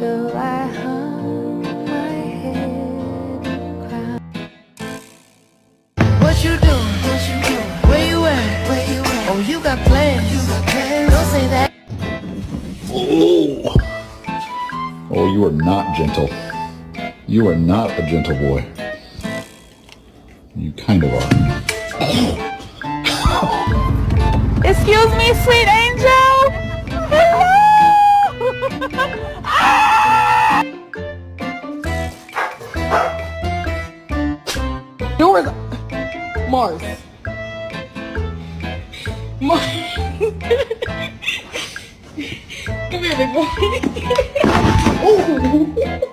So I hung my head and cried. What you doing? Where you at? Oh, you got plans. Don't say that. Oh. Oh, you are not gentle. You are not a gentle boy. You kind of are. Excuse me, sweet angel. Hello. Yours, Mars. Mars. Come here, big boy. Oh.